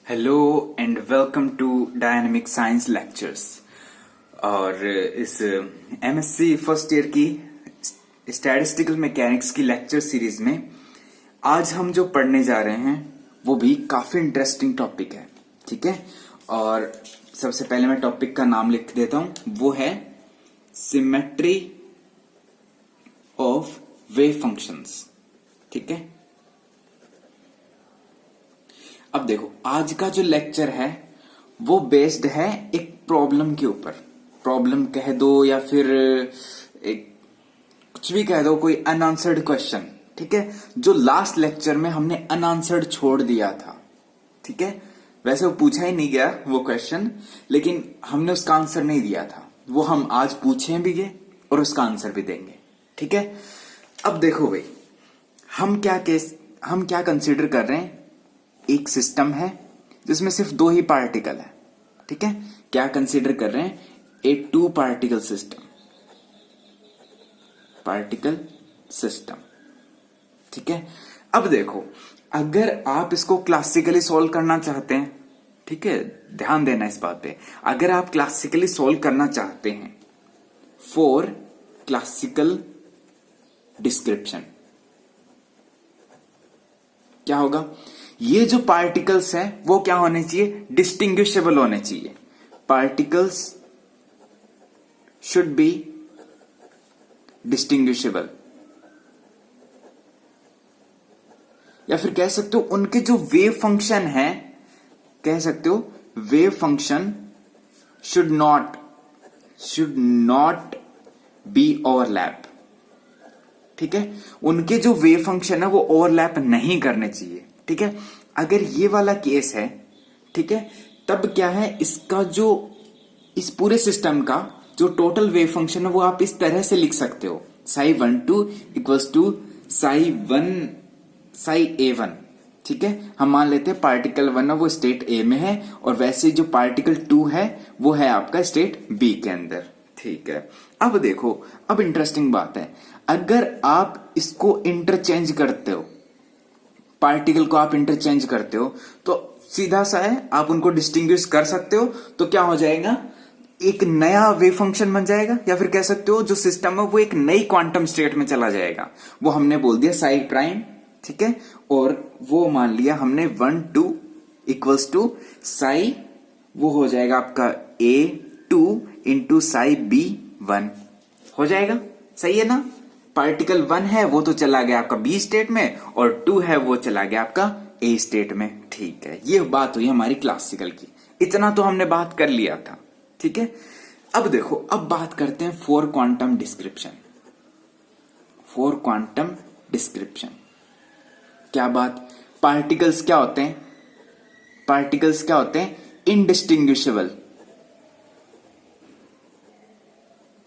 Hello and welcome to dynamic science lectures. और इस MSc first year की statistical mechanics की लेक्चर सीरीज में आज हम जो पढ़ने जा रहे हैं वो भी काफी इंटरेस्टिंग टॉपिक है। ठीक है, और सबसे पहले मैं टॉपिक का नाम लिख देता हूं, वो है सिमेट्री ऑफ वेव फंक्शंस। ठीक है, अब देखो आज का जो लेक्चर है वो बेस्ड है एक प्रॉब्लम के ऊपर। प्रॉब्लम कह दो या फिर एक कुछ भी कह दो, कोई अनआंसर्ड क्वेश्चन। ठीक है, जो लास्ट लेक्चर में हमने अनआंसर्ड छोड़ दिया था। ठीक है, वैसे वो पूछा ही नहीं गया वो क्वेश्चन, लेकिन हमने उसका आंसर नहीं दिया था, वो हम आज पूछे भी गए और उसका आंसर भी देंगे। ठीक है, अब देखो भाई, हम क्या कंसीडर कर रहे हैं, एक सिस्टम है जिसमें सिर्फ दो ही पार्टिकल है। ठीक है, क्या कंसीडर कर रहे हैं, ए 2 पार्टिकल सिस्टम। ठीक है, अब देखो अगर आप इसको क्लासिकली सॉल्व करना चाहते हैं, ठीक है, ध्यान देना इस बात पे, अगर आप क्लासिकली सॉल्व करना चाहते हैं फॉर क्लासिकल डिस्क्रिप्शन, क्या होगा, ये जो पार्टिकल्स हैं वो क्या होने चाहिए, डिस्टिंग्विशेबल होने चाहिए। पार्टिकल्स शुड बी डिस्टिंग्विशेबल, या फिर कह सकते हो उनके जो वेव फंक्शन है, कह सकते हो wave function should not be overlap. ठीक है, उनके जो वेव फंक्शन है वो ओवरलैप नहीं करने चाहिए। ठीक है, अगर ये वाला केस है, ठीक है, तब क्या है, इसका जो इस पूरे सिस्टम का जो टोटल वेव फंक्शन है वो आप इस तरह से लिख सकते हो, psi12 equals to psi a1। ठीक है, हम मान लेते हैं पार्टिकल 1 है वो स्टेट ए में है, और वैसे जो पार्टिकल 2 है वो है आपका स्टेट बी के अंदर। ठीक है, अब देखो, अब इंटरेस्टिंग बात है, अगर आप इसको इंटरचेंज करते हो, पार्टिकल को आप इंटरचेंज करते हो, तो सीधा सा है, आप उनको डिस्टिंग्विश कर सकते हो, तो क्या हो जाएगा, एक नया वेव फंक्शन बन जाएगा, या फिर कह सकते हो जो सिस्टम है वो एक नई क्वांटम स्टेट में चला जाएगा। वो हमने बोल दिया साई प्राइम। ठीक है, और वो मान लिया हमने 1 2 इक्वल्स टू साई, वो हो जाएगा आपका A2 इंटू साई B1 हो जाएगा। सही है ना, पार्टिकल 1 है वो तो चला गया आपका बी स्टेट में, और 2 है वो चला गया आपका ए स्टेट में। ठीक है, ये बात हुई हमारी क्लासिकल की, इतना तो हमने बात कर लिया था। ठीक है, अब देखो, अब बात करते हैं फॉर क्वांटम डिस्क्रिप्शन। क्या बात, पार्टिकल्स क्या होते हैं, इनडिस्टिंग्विशेबल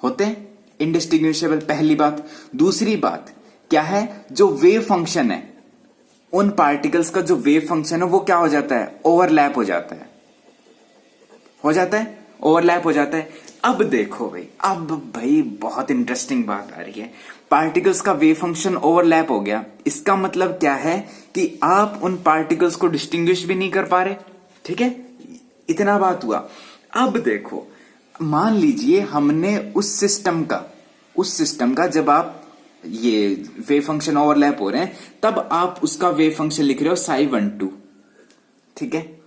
होते हैं, इनडिस्टिंग्विशेबल, पहली बात। दूसरी बात क्या है, जो वेव फंक्शन है, उन पार्टिकल्स का जो वेव फंक्शन है वो क्या हो जाता है, ओवरलैप हो जाता है। अब देखो भाई, अब बहुत इंटरेस्टिंग बात आ रही है, पार्टिकल्स का वेव फंक्शन ओवरलैप हो गया, इसका मतलब क्या है कि आप उन पार्टिकल्स को डिस्टिंग्विश भी नहीं कर पा रहे। ठीक है, इतना बात हुआ। अब देखो, मान लीजिए हमने उस सिस्टम का जब आप ये वेव फंक्शन ओवरलैप हो रहे हैं, तब आप उसका वेव फंक्शन लिख रहे हो psi12। ठीक है,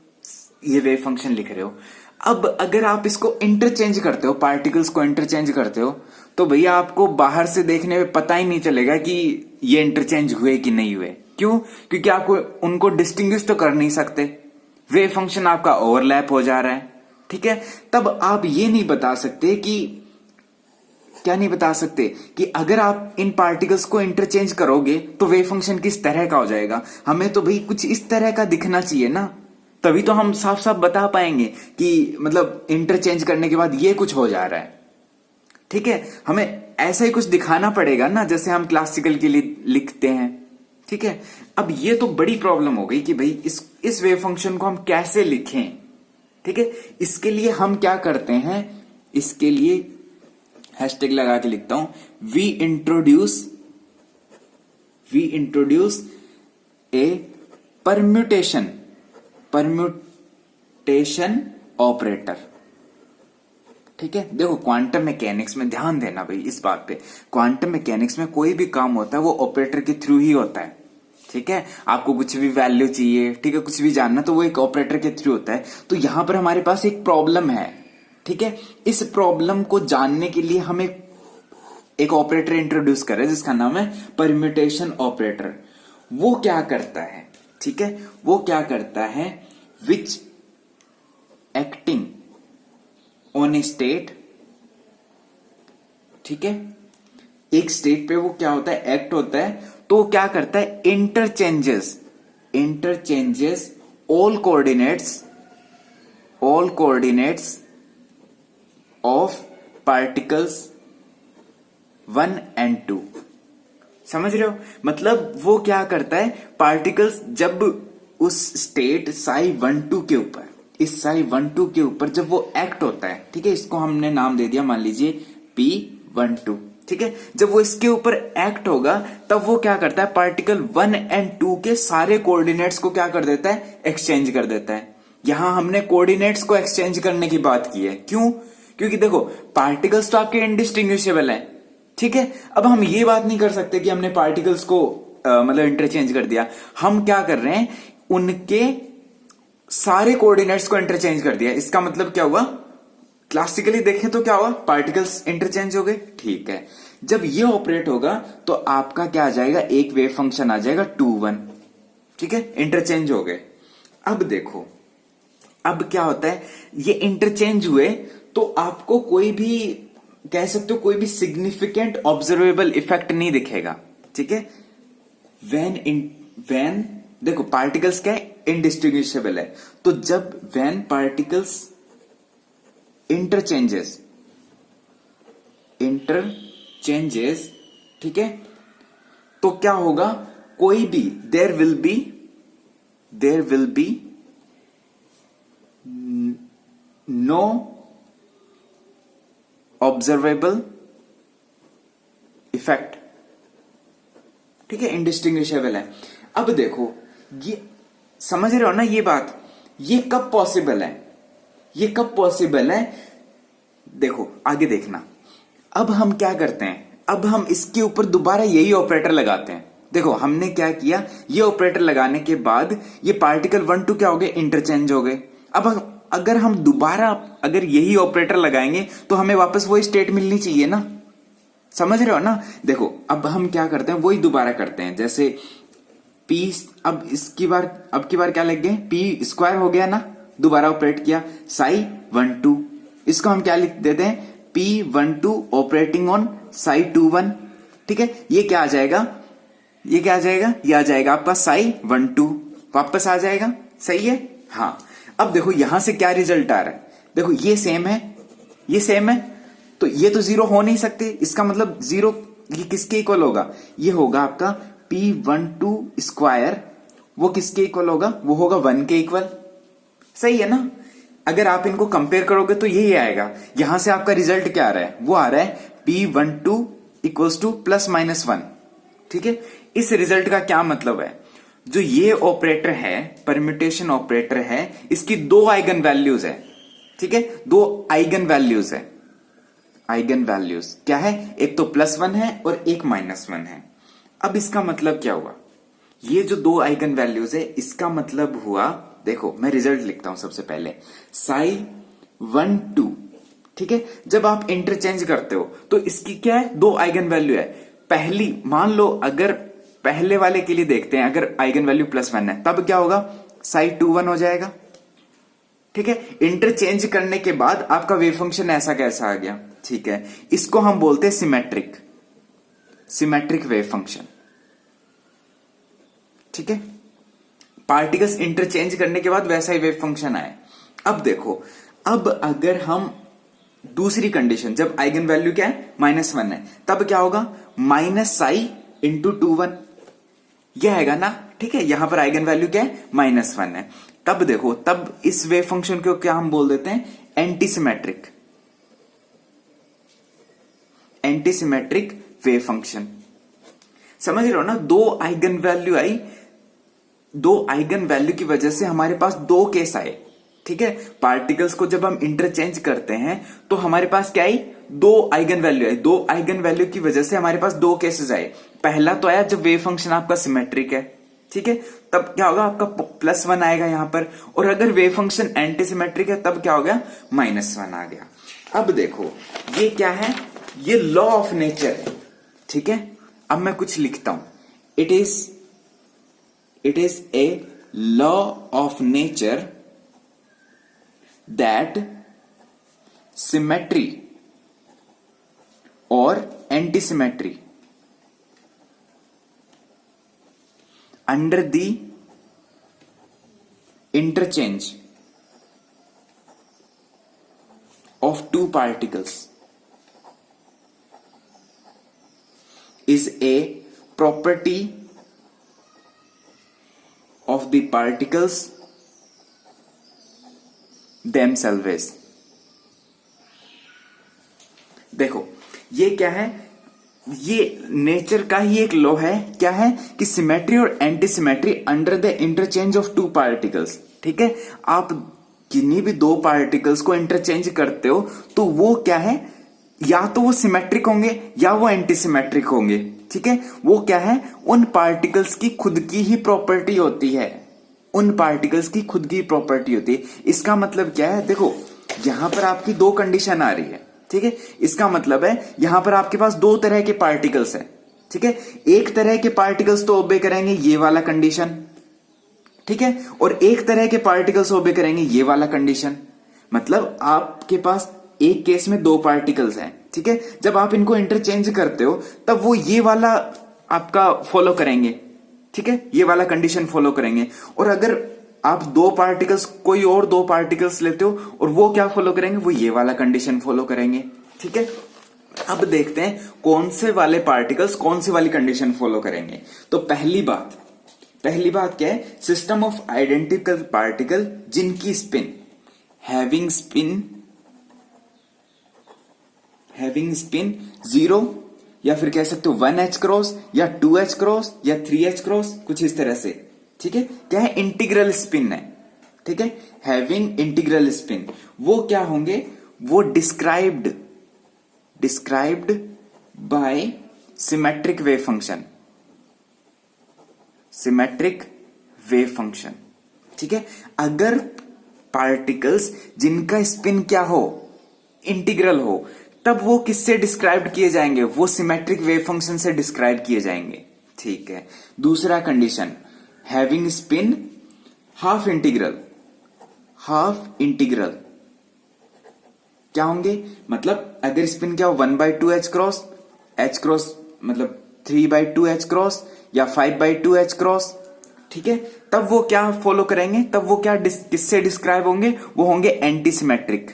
ये वेव फंक्शन लिख रहे हो। अब अगर आप इसको इंटरचेंज करते हो, पार्टिकल्स को इंटरचेंज करते हो, तो भैया आपको बाहर से देखने में पता ही नहीं चलेगा कि ये इंटरचेंज हुए कि नहीं हुए। क्यों? क्योंकि आपको उनको डिस्टिंग्विश तो कर नहीं सकते, वेव फंक्शन आपका ओवरलैप हो जा रहा है। ठीक है, तब आप ये नहीं बता सकते कि क्या नहीं बता सकते कि अगर आप इन पार्टिकल्स को इंटरचेंज करोगे तो वेव फंक्शन किस तरह का हो जाएगा। हमें तो भाई कुछ इस तरह का दिखना चाहिए ना, तभी तो हम साफ साफ बता पाएंगे कि मतलब इंटरचेंज करने के बाद ये कुछ हो जा रहा है। ठीक है, हमें ऐसा ही कुछ दिखाना पड़ेगा ना, जैसे हम क्लासिकल के लिए लिखते हैं। ठीक है, अब ये तो बड़ी प्रॉब्लम हो गई कि भाई इस वेव फंक्शन को हम कैसे लिखें। ठीक है, इसके लिए हम क्या करते हैं, इसके लिए हैशटैग लगा के लिखता हूं, we introduce a permutation operator. ठीक है, देखो क्वांटम मैकेनिक्स में ध्यान देना भाई इस बात पे, क्वांटम मैकेनिक्स में कोई भी काम होता है वो ऑपरेटर के थ्रू ही होता है। ठीक है, आपको कुछ भी वैल्यू चाहिए, ठीक है, कुछ भी जानना तो वो एक ऑपरेटर के थ्रू होता है। तो यहां पर हमारे पास एक प्रॉब्लम है, ठीक है, इस प्रॉब्लम को जानने के लिए हम एक ऑपरेटर इंट्रोड्यूस कर रहे हैं जिसका नाम है परम्यूटेशन ऑपरेटर। वो क्या करता है, ठीक है, वो क्या करता है, विच एक्टिंग ऑन ए स्टेट, ठीक है, एक स्टेट पे वो क्या होता है, एक्ट होता है, तो क्या करता है, interchanges all coordinates of particles 1 and 2। समझ रहे हो, मतलब वो क्या करता है, पार्टिकल्स जब उस स्टेट साई 1 2 के ऊपर, इस साई 1 2 के ऊपर जब वो एक्ट होता है, ठीक है, इसको हमने नाम दे दिया मान लीजिए P12, ठीक है, जब वो इसके ऊपर एक्ट होगा तब वो क्या करता है, पार्टिकल 1 and 2 के सारे कोऑर्डिनेट्स को क्या कर देता है, एक्सचेंज कर देता है। यहां हमने कोऑर्डिनेट्स को एक्सचेंज करने की बात की है, क्यों, क्योंकि देखो पार्टिकल्स तो आपके इंडिस्टिंग्विशेबल है, ठीक है। अब हम ये बात नहीं कर सकते कि हमने पार्टिकल्स को मतलब इंटरचेंज कर दिया, हम क्या कर रहे हैं, उनके सारे कोऑर्डिनेट्स को इंटरचेंज कर दिया। इसका मतलब क्या हुआ, क्लासिकली देखें तो क्या हुआ, पार्टिकल्स इंटरचेंज हो गए, ठीक है। जब ये ऑपरेट होगा तो आपका क्या आ जाएगा, एक वेव फंक्शन आ जाएगा 2 1, ठीक है, इंटरचेंज हो गए। अब देखो अब क्या होता है, ये इंटरचेंज हुए तो आपको कोई भी कह सकते हो, कोई भी सिग्निफिकेंट ऑब्जर्वेबल इफेक्ट नहीं दिखेगा, ठीक है। वेन देखो पार्टिकल्स क्या है, इंडिस्टिंग्विशेबल है, तो जब वेन पार्टिकल्स इंटरचेंजेस, ठीक है, तो क्या होगा, कोई भी there will be no observable effect, ठीक है, इंडिस्टिंग्विशेबल है। अब देखो ये समझ रहे हो ना ये बात, ये कब पॉसिबल है, ये कब पॉसिबल है, देखो आगे देखना। अब हम क्या करते हैं, अब हम इसके ऊपर दोबारा यही ऑपरेटर लगाते हैं। देखो हमने क्या किया, ये ऑपरेटर लगाने के बाद ये पार्टिकल 1 2 क्या हो गए, इंटरचेंज हो गए। अब अगर हम दोबारा अगर यही ऑपरेटर लगाएंगे तो हमें वापस वही स्टेट मिलनी चाहिए ना, समझ रहे हो ना। देखो अब हम क्या करते हैं, वही दोबारा करते हैं, जैसे P, अब अब की बार क्या लग गए, P² हो गया ना, दोबारा ऑपरेट किया, साई 1 2, इसको हम क्या लिख देते हैं, P12 ऑपरेटिंग ऑन साई 2 1, ठीक है। ये क्या आ जाएगा, ये क्या आ जाएगा, ये आ जाएगा आपका साई 1 2, वापस आ जाएगा, सही है। हाँ अब देखो यहां से क्या रिजल्ट आ रहा है, देखो ये सेम है, ये सेम है, तो ये तो 0 हो नहीं सकते, इसका मतलब 0 ये किसके इक्वल होगा, ये होगा आपका P12², वो किसके इक्वल होगा, वो होगा 1 के इक्वल, सही है ना। अगर आप इनको कंपेयर करोगे तो यही आएगा, यहां से आपका रिजल्ट क्या आ रहा है, वो आ रहा है P12 इक्वल्स टू +-1, ठीक है। इस रिजल्ट का क्या मतलब है, जो ये ऑपरेटर है, परम्यूटेशन ऑपरेटर है, इसकी 2 आइगन वैल्यूज है, ठीक है, 2 आइगन वैल्यूज है। आइगन वैल्यूज क्या है, एक तो +1 है और एक -1 है। अब इसका मतलब क्या हुआ, ये जो 2 आइगन वैल्यूज है, इसका मतलब हुआ, देखो मैं रिजल्ट लिखता हूं सबसे पहले, साई 1 2, ठीक है, जब आप इंटरचेंज करते हो तो इसकी क्या है, 2 आइगन वैल्यू है। पहली मान लो अगर पहले वाले के लिए देखते हैं, अगर आइगन वैल्यू +1 है तब क्या होगा, साई 2 1 हो जाएगा, ठीक है। इंटरचेंज करने के बाद आपका वेव फंक्शन ऐसा कैसा आ गया, ठीक है, इसको हम बोलते हैं सिमेट्रिक वेव फंक्शन, ठीक है। पार्टिकल्स इंटरचेंज करने के बाद वैसा ही वेव फंक्शन आए। अब देखो, अब अगर हम दूसरी कंडीशन, जब आइगन वैल्यू क्या है, -1 है, तब क्या होगा, -साई × 2 1, यह आएगा ना, ठीक है। यहां पर आइगन वैल्यू क्या है, -1 है। तब देखो, तब इस वेव फंक्शन को क्या हम बोल देते हैं, anti symmetric, anti symmetric wave function. समझ रहे हो ना, दो आइगन वैल्यू आई, दो आइगन वैल्यू की वजह से हमारे पास दो केस आए। ठीक है, पार्टिकल्स को जब हम इंटरचेंज करते हैं तो हमारे पास क्या आई, दो आइगन वैल्यू आई। दो आइगन वैल्यू की वजह से हमारे पास दो केसेस आए। पहला तो आया जब वेव फंक्शन आपका सिमेट्रिक है, ठीक है, तब क्या होगा, आपका +1 आएगा यहां पर। और अगर वेव फंक्शन एंटी सिमेट्रिक है तब क्या हो गया, -1 आ गया। अब देखो ये क्या है, ये लॉ ऑफ नेचर है। ठीक है, अब मैं कुछ लिखता हूं, it is a law of nature that symmetry और anti symmetry under the interchange of two particles is a property of the particles themselves। देखो ये क्या है, ये नेचर का ही एक लॉ है। क्या है कि सिमेट्री और anti symmetry under the interchange of two particles. ठीक है, आप किन्हीं भी दो पार्टिकल्स को इंटरचेंज करते हो तो वो क्या है, या तो वो सिमेट्रिक होंगे या वो एंटी सिमेट्रिक होंगे। ठीक है, वो क्या है, उन पार्टिकल्स की खुद की ही प्रॉपर्टी होती है, उन पार्टिकल्स की खुद की प्रॉपर्टी होती है। इसका मतलब क्या है, देखो यहां पर आपकी दो कंडीशन आ रही है। ठीक है, इसका मतलब है यहां पर आपके पास दो तरह के पार्टिकल्स हैं। ठीक है, एक तरह के पार्टिकल्स तो ओबे करेंगे ये वाला कंडीशन, ठीक है, और एक तरह के पार्टिकल्स ओबे करेंगे ये वाला कंडीशन। मतलब आपके पास एक केस में दो पार्टिकल्स हैं। ठीक है, जब आप इनको इंटरचेंज करते हो तब वो ये वाला आपका फॉलो करेंगे। ठीक है, ये वाला कंडीशन फॉलो करेंगे। और अगर आप दो पार्टिकल्स, कोई और दो पार्टिकल्स लेते हो और वो क्या फॉलो करेंगे, वो ये वाला कंडीशन फॉलो करेंगे। ठीक है, अब देखते हैं कौन से वाले पार्टिकल्स कौन सी वाली कंडीशन फॉलो करेंगे। तो पहली बात क्या है, सिस्टम ऑफ आइडेंटिकल पार्टिकल जिनकी स्पिन हैविंग स्पिन 0 या फिर कह सकते हो 1h क्रॉस या 2h क्रॉस या 3h क्रॉस, कुछ इस तरह से। ठीक है, क्या है, इंटीग्रल स्पिन है। ठीक है, हैविंग इंटीग्रल स्पिन, वो क्या होंगे, वो described bye symmetric wave function. ठीक है, अगर पार्टिकल्स जिनका स्पिन क्या हो, इंटीग्रल हो, तब वो किससे डिस्क्राइब किए जाएंगे, वो सिमेट्रिक वेव फंक्शन से डिस्क्राइब किए जाएंगे। ठीक है, दूसरा condition, having spin half integral क्या होंगे, मतलब अगर स्पिन क्या हो 1/2h क्रॉस, h क्रॉस मतलब 3/2h क्रॉस या 5/2h क्रॉस। ठीक है, तब वो क्या फॉलो करेंगे, तब वो क्या किससे डिस्क्राइब होंगे, वो होंगे एंटी सिमेट्रिक।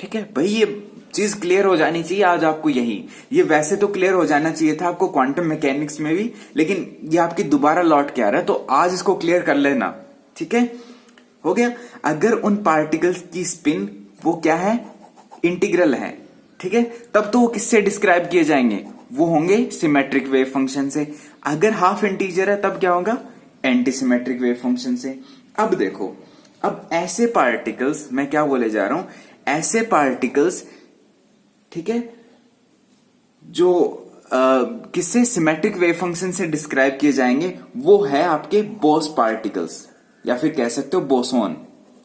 ठीक है भाई, ये चीज क्लियर हो जानी चाहिए आज आपको। ये वैसे तो क्लियर हो जाना चाहिए था आपको क्वांटम मैकेनिक्स में भी, लेकिन ये आपकी दोबारा लौट के आ रहा है, तो आज इसको क्लियर कर लेना। ठीक है, हो गया। अगर उन पार्टिकल्स की स्पिन वो क्या है, इंटीग्रल है, ठीक है, तब तो वो किससे डिस्क्राइब किए जाएंगे, वो होंगे सिमेट्रिक वेव फंक्शन से। अगर हाफ इंटीजर है तब क्या होगा, एंटी सिमेट्रिक वेव फंक्शन से। अब देखो, अब ऐसे पार्टिकल्स, मैं क्या बोले जा रहा हूं, ऐसे पार्टिकल्स, ठीक है, जो किससे, सिमेट्रिक वेव फंक्शन से डिस्क्राइब किए जाएंगे, वो है आपके बोस पार्टिकल्स या फिर कह सकते हो बोसोन।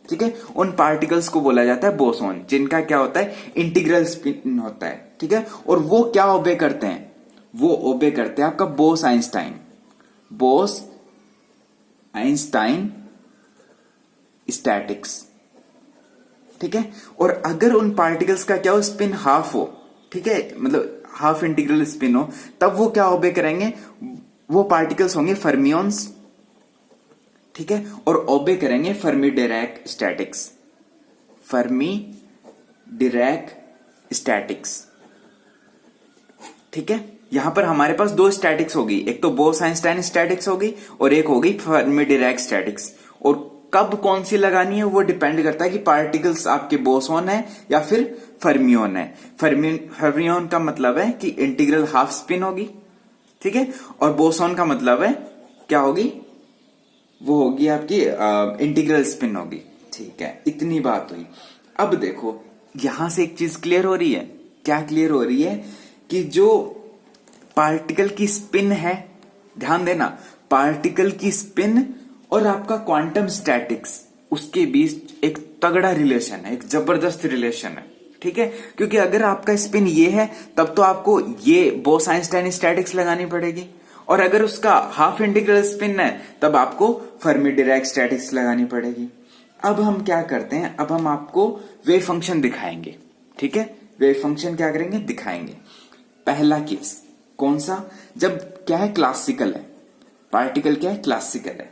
ठीक है, उन पार्टिकल्स को बोला जाता है बोसोन, जिनका क्या होता है, इंटीग्रल स्पिन होता है। ठीक है, और वो क्या ओबे करते हैं, वो ओबे करते हैं आपका बोस आइंस्टाइन स्टैटिक्स। ठीक है, और अगर उन पार्टिकल्स का क्या हो, स्पिन हाफ हो, ठीक है, मतलब हाफ इंटीग्रल स्पिन हो, तब वो क्या ओबे करेंगे, वो पार्टिकल्स होंगे फर्मियंस। ठीक है, और ओबे करेंगे फर्मी डिरैक स्टैटिक्स। ठीक है, यहां पर हमारे पास दो स्टैटिक्स होगी, एक तो बोस आइंस्टाइन स्टैटिक्स होगी और एक होगी फर्मी डिरैक स्टैटिक्स। और कब कौन सी लगानी है वो डिपेंड करता है कि पार्टिकल्स आपके बोसॉन है या फिर फर्मियोन है। फर्मियोन का मतलब है कि इंटीग्रल हाफ स्पिन होगी, ठीक है, और बोसॉन का मतलब है क्या होगी, वो होगी आपकी इंटीग्रल स्पिन होगी, ठीक है। इतनी बात हुई। अब देखो यहां से एक चीज क्लियर हो रही है। क्या क्लियर हो रही है कि जो पार्टिकल की स्पिन है, ध्यान देना, पार्टिकल की स्पिन और आपका क्वांटम स्टैटिक्स, उसके बीच एक तगड़ा रिलेशन है, एक जबरदस्त रिलेशन है, ठीक है। क्योंकि अगर आपका स्पिन ये है तब तो आपको ये बोस आइंस्टाइन स्टैटिक्स लगानी पड़ेगी, और अगर उसका हाफ इंटीग्रल स्पिन है तब आपको फर्मी डिराक स्टैटिक्स लगानी पड़ेगी। अब हम क्या करते हैं, अब हम आपको वेव फंक्शन दिखाएंगे, ठीक है। वेव फंक्शन क्या करेंगे, दिखाएंगे। पहला केस कौन सा, जब क्या है, क्लासिकल है, पार्टिकल क्या है, क्लासिकल है,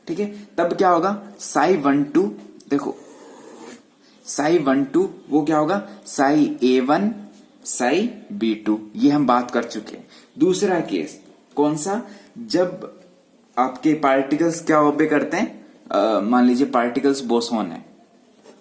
ठीक है। तब क्या होगा, psi12, देखो psi12 वो क्या होगा, psi-A1 psi-B2, ये हम बात कर चुके हैं। दूसरा केस कौन सा, जब आपके पार्टिकल्स क्या ओबे करते हैं, मान लीजिए पार्टिकल्स बोसॉन है,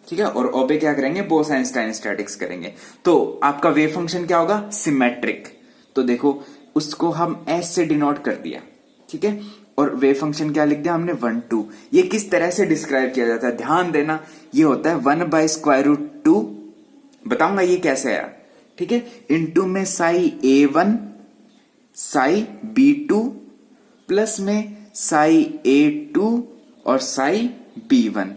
ठीक है, और ओबे क्या करेंगे, बोस आइंस्टाइन स्टैटिक्स करेंगे, तो आपका वेव फंक्शन क्या होगा, सिमेट्रिक। तो देखो उसको हम एस से डिनोट कर दिया, ठीक है, और वेव फंक्शन क्या लिख दिया हमने, 1 2। ये किस तरह से डिस्क्राइब किया जाता है, ध्यान देना, ये होता है 1/√2, बताऊंगा ये कैसे आया, ठीक है, इनटू में psi-A1 psi-B2 प्लस में psi-A2 और psi-B1,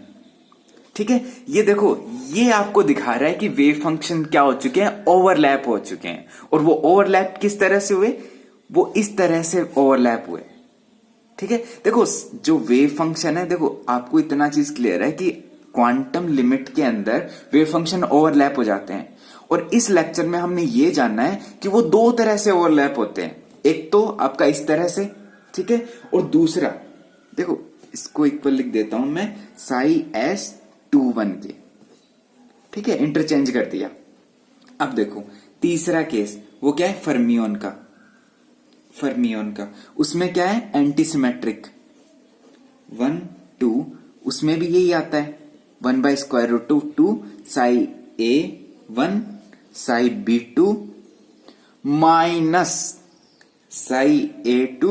ठीक है। ये देखो ये आपको दिखा रहा है कि वेव फंक्शन क्या हो चुके हैं, ओवरलैप हो चुके हैं, और वो ओवरलैप किस तरह से हुए, वो इस तरह से ओवरलैप हुए, ठीक है। देखो जो वेव फंक्शन है, देखो आपको इतना चीज क्लियर है कि क्वांटम लिमिट के अंदर वेव फंक्शन ओवरलैप हो जाते हैं, और इस लेक्चर में हमने ये जानना है कि वो दो तरह से ओवरलैप होते हैं, एक तो आपका इस तरह से, ठीक है, और दूसरा देखो इसको इक्वल लिख देता हूं मैं psi-S21 के, ठीक है, इंटरचेंज कर दिया। अब देखो तीसरा केस वो क्या है, फर्मियोन का, फर्मियोन का, उसमें क्या है, एंटी सिमेट्रिक 1 2, उसमें भी यही आता है 1/√2 psi-A1 psi-B2 minus psi-A2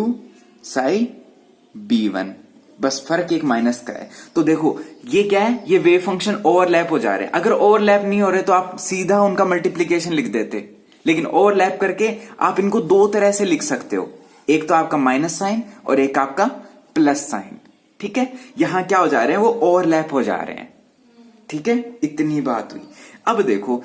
psi-B1, बस फर्क एक माइनस का है। तो देखो ये क्या है, ये वेव फंक्शन ओवरलैप हो जा रहे हैं। अगर ओवरलैप नहीं हो रहे तो आप सीधा उनका मल्टीप्लीकेशन लिख देते, लेकिन ओवरलैप करके आप इनको दो तरह से लिख सकते हो, एक तो आपका माइनस साइन और एक आपका प्लस साइन, ठीक है। यहां क्या हो जा रहे हैं, वो ओवरलैप हो जा रहे हैं, ठीक है। इतनी बात हुई। अब देखो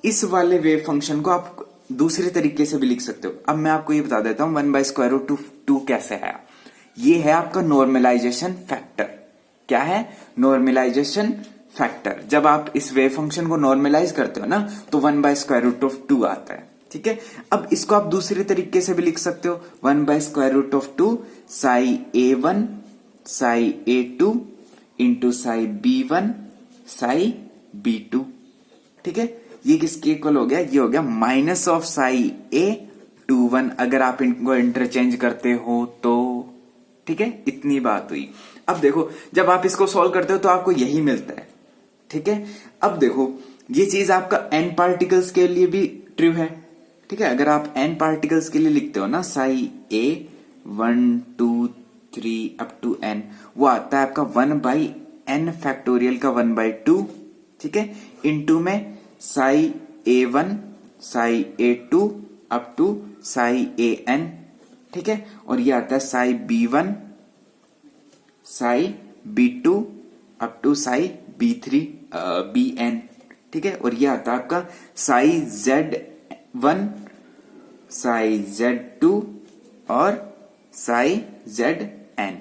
इस वाले वेव फंक्शन को आप दूसरे तरीके से भी लिख सकते हो। अब मैं आपको ये बता देता हूं 1/√2 कैसे है। ये है आपका नॉर्मलाइजेशन फैक्टर। क्या है, नॉर्मलाइजेशन फैक्टर। जब आप इस वेव फंक्शन को नॉर्मलाइज करते हो ना तो 1/√2 आता है, ठीक है। अब इसको आप दूसरे तरीके से भी लिख सकते हो, 1/√2 psi-A1 psi-A2 into psi-B1 psi-B2, ठीक है। ये किसके इक्वल हो गया, ये हो गया माइनस ऑफ psi-A21 अगर आप इनको इंटरचेंज करते हो तो, ठीक है। इतनी बात हुई। अब देखो जब आप इसको सॉल्व करते हो तो आपको यही मिलता है, ठीक है। अब देखो ये चीज आपका n पार्टिकल्स के लिए भी ट्रू है, ठीक है। अगर आप n पार्टिकल्स के लिए लिखते हो ना psi-A1 2 3 अप टू n, वो आता है आपका 1/n फैक्टोरियल का 1/2, ठीक है, इनटू में psi-A1 psi-A2 up to psi-AN, ठीक है, और ये आता है psi-B1 psi-B2 up to psi-B3 BN, ठीक है, और ये आता है आपका psi-Z1 psi-Z2 और psi-ZN,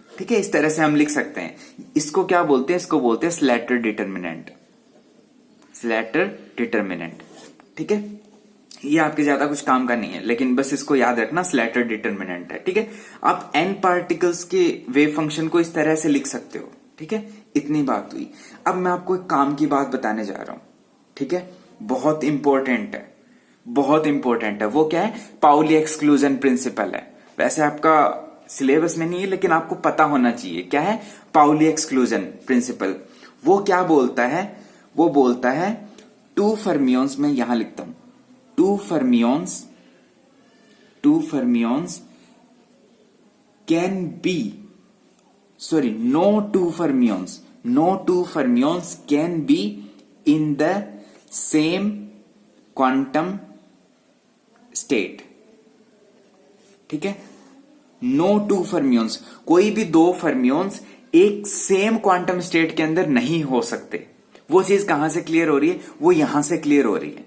ठीक है। इस तरह से हम लिख सकते हैं। इसको क्या बोलते हैं, इसको बोलते हैं स्लैटर डिटर्मिनेंट, स्लैटर डिटर्मिनेंट, ठीक है। ये आपके ज्यादा कुछ काम का नहीं है, लेकिन बस इसको याद रखना, स्लैटर डिटर्मिनेंट है, ठीक है। आप n पार्टिकल्स के वेव फंक्शन को इस तरह से लिख सकते हो, ठीक है। इतनी बात हुई। अब मैं आपको एक काम की बात बताने जा रहा हूं, ठीक है, बहुत इंपॉर्टेंट है, बहुत इंपॉर्टेंट है। वो क्या है, पाउली एक्सक्लूजन प्रिंसिपल है। वैसे आपका सिलेबस में नहीं है लेकिन आपको पता होना चाहिए। क्या है? Pauli exclusion principle. वो क्या बोलता है? वो बोलता है टू फर्मियोन्स, में यहां लिखता हूं, two fermions can be, sorry, no two fermions can be in the same quantum state। ठीक है? नो टू फर्मियोन्स, कोई भी दो फर्मियोन्स एक सेम क्वांटम स्टेट के अंदर नहीं हो सकते। वो चीज कहां से क्लियर हो रही है? वो यहां से क्लियर हो रही है।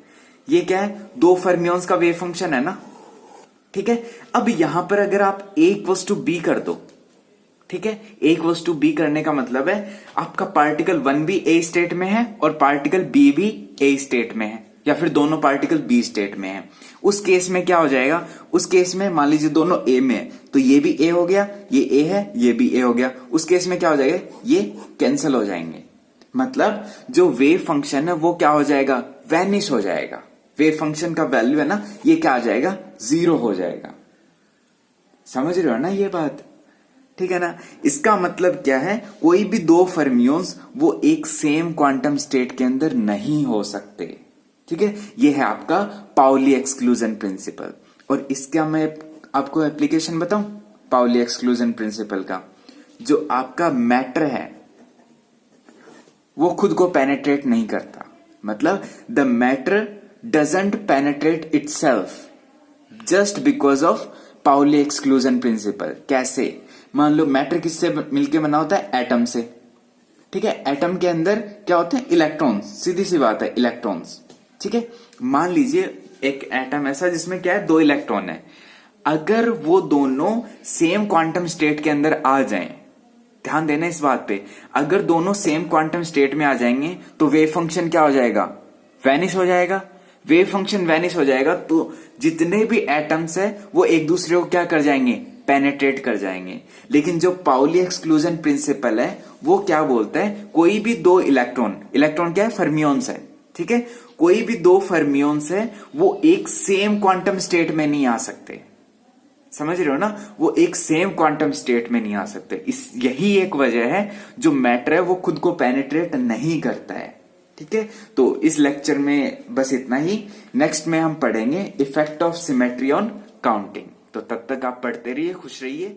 ये क्या है? दो फर्मियोन्स का वेव फंक्शन है ना। ठीक है? अब यहां पर अगर आप A इक्वल्स टू B कर दो, ठीक है, A इक्वल्स टू B करने का मतलब है आपका पार्टिकल 1 भी A स्टेट में है और पार्टिकल B भी A स्टेट में है, या फिर दोनों पार्टिकल B स्टेट में है। उस केस में क्या हो जाएगा? उस केस में मान लीजिए दोनों A में है, तो ये भी A हो गया, ये A है, ये भी A हो गया। उस केस में क्या हो जाएगा? ये कैंसिल हो जाएंगे। मतलब जो वेव फंक्शन है वो क्या हो जाएगा? वैनिश हो जाएगा। वेव फंक्शन का वैल्यू है ना, ये क्या आ जाएगा? 0 हो जाएगा। समझ रहे हो ना ये बात? ठीक है ना? इसका मतलब क्या है? कोई भी दो फर्मियोन्स वो एक सेम क्वांटम स्टेट के अंदर नहीं हो सकते। ठीक है? ये है आपका पाउली एक्सक्लूजन प्रिंसिपल। और इसका मैं आपको एप्लीकेशन बताऊं पाउली एक्सक्लूजन प्रिंसिपल का। जो आपका मैटर है वो खुद को पेनेट्रेट नहीं करता, मतलब the matter doesn't penetrate itself just because of Pauli exclusion principle. कैसे? मान लो मैटर किससे मिलके बना होता है? एटम से। ठीक है? एटम के अंदर क्या होते हैं? इलेक्ट्रॉन्स। सीधी सी बात है, इलेक्ट्रॉन्स। ठीक है? मान लीजिए एक एटम ऐसा जिसमें क्या है? 2 इलेक्ट्रॉन है। अगर वो दोनों सेम क्वांटम स्टेट के अंदर आ जाएं, ध्यान देना इस बात पे, अगर दोनों सेम क्वांटम स्टेट में आ जाएंगे तो वेव फंक्शन क्या हो जाएगा? वैनिश हो जाएगा। वेव फंक्शन वैनिश हो जाएगा तो जितने भी एटम्स है वो एक दूसरे को क्या कर जाएंगे? पेनेट्रेट कर जाएंगे। लेकिन जो पाउली एक्सक्लूजन प्रिंसिपल है वो क्या बोलता है? कोई भी दो इलेक्ट्रॉन क्या है? फर्मियोन्स है। ठीक है? कोई भी दो फर्मियोन्स है वो एक सेम क्वांटम स्टेट में नहीं आ सकते। समझ रहे हो ना? वो एक सेम क्वांटम स्टेट में नहीं आ सकते। यही एक वजह है जो मैटर है वो खुद को पेनेट्रेट नहीं करता है। ठीक है? तो इस लेक्चर में बस इतना ही। नेक्स्ट में हम पढ़ेंगे effect of symmetry on counting. तो तब तक आप पढ़ते रहिए, खुश रहिए।